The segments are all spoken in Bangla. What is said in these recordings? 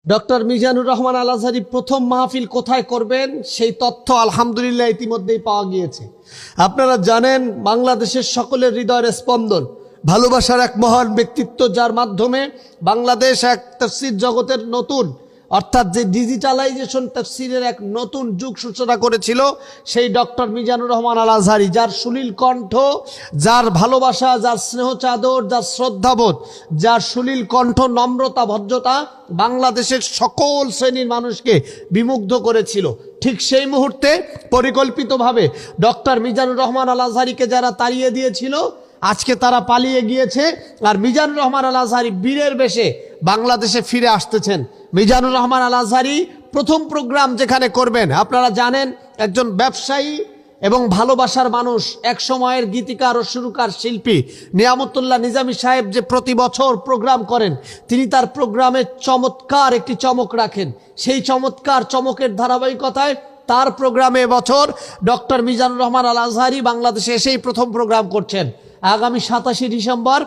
ডক্টর মিজানুর রহমান আল আজহারী প্রথম মাহফিল কোথায় করবেন সেই তথ্য আলহামদুলিল্লাহ ইতিমধ্যেই পাওয়া গিয়েছে। আপনারা জানেন বাংলাদেশের সকলের হৃদয়ের স্পন্দন, ভালোবাসার এক মহান ব্যক্তিত্ব, যার মাধ্যমে বাংলাদেশ এক তাফসীর জগতের নতুন অর্থাৎ যে ডিজিটালাইজেশন তাফসীরের এক নতুন যুগ সূচনা করেছিল, সেই ডক্টর মিজানুর রহমান আল আজহারী, যার সুলীল কণ্ঠ, যার ভালোবাসা, যার স্নেহ চাদর, যার শ্রদ্ধাবোধ, যার সুলীল কণ্ঠ, নম্রতা, ভদ্রতা বাংলাদেশের সকল শ্রেণীর মানুষকে বিমুগ্ধ করেছিল। ঠিক সেই মুহূর্তে পরিকল্পিতভাবে ডক্টর মিজানুর রহমান আল আজহারীকে যারা তাড়িয়ে দিয়েছিল, আজকে তারা পালিয়ে গিয়েছে। আর মিজানুর রহমান আল আজহারী বীরের বেশে বাংলাদেশে ফিরে আসতেছেন। মিজানুর রহমান আল আজহারী প্রথম প্রোগ্রাম যেখানে করবেন, আপনারা জানেন একজন ব্যবসায়ী এবং ভালোবাসার মানুষ, এক সময়ের গীতিকার ও সুরকার শিল্পী নিয়ামতুল্লাহ নিজামী সাহেব যে প্রতি বছর প্রোগ্রাম করেন, তিনি তার প্রোগ্রামে চমৎকার একটি চমক রাখেন। সেই চমৎকার চমকের ধারাবাহিকতায় তার প্রোগ্রামে এবছর ডক্টর মিজানুর রহমান আল আজহারী বাংলাদেশে এসেই প্রথম প্রোগ্রাম করছেন। আগামী 27 ডিসেম্বর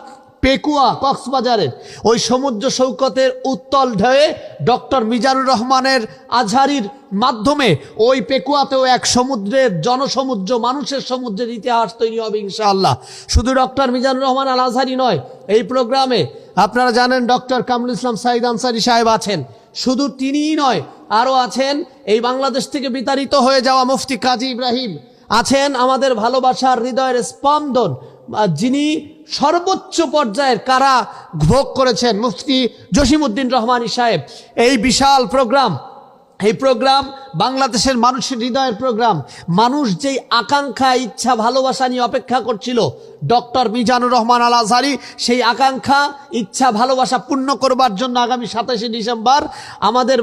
পেকুয়া কক্সবাজারের ওই সমুদ্র সৈকতের উত্তল ঢেউয়ে ডক্টর মিজানুর রহমানের আজহারীর মাধ্যমে ওই পেকুয়াতেও এক সমুদ্রের জনসমুদ্র, মানুষের সমুদ্রের ইতিহাস তৈরি হবে ইনশাআল্লাহ। শুধু ডক্টর মিজানুর রহমান আল আজহারী নয়, এই প্রোগ্রামে আপনারা জানেন ডক্টর কামরুল ইসলাম সাঈদ আনসারী সাহেব আছেন। শুধু তিনিই নয়, আরও আছেন এই বাংলাদেশ থেকে বিতাড়িত হয়ে যাওয়া মুফতি কাজী ইব্রাহিম, আছেন আমাদের ভালোবাসার হৃদয়ের স্পন্দন, যিনি সর্বোচ্চ পর্যায়ের কারা ভোগ করেছেন, মুফতি জসিমউদ্দিন রহমানী সাহেব। এই বিশাল প্রোগ্রাম, এই প্রোগ্রাম বাংলাদেশের মানুষের হৃদয়ের প্রোগ্রাম। মানুষ যেই আকাঙ্ক্ষা, ইচ্ছা, ভালোবাসা নিয়ে অপেক্ষা করছিল ডক্টর মিজানুর রহমান আল আজহারী, সেই আকাঙ্ক্ষা, ইচ্ছা, ভালোবাসা পূর্ণ করবার জন্য আগামী 27 ডিসেম্বর আমাদের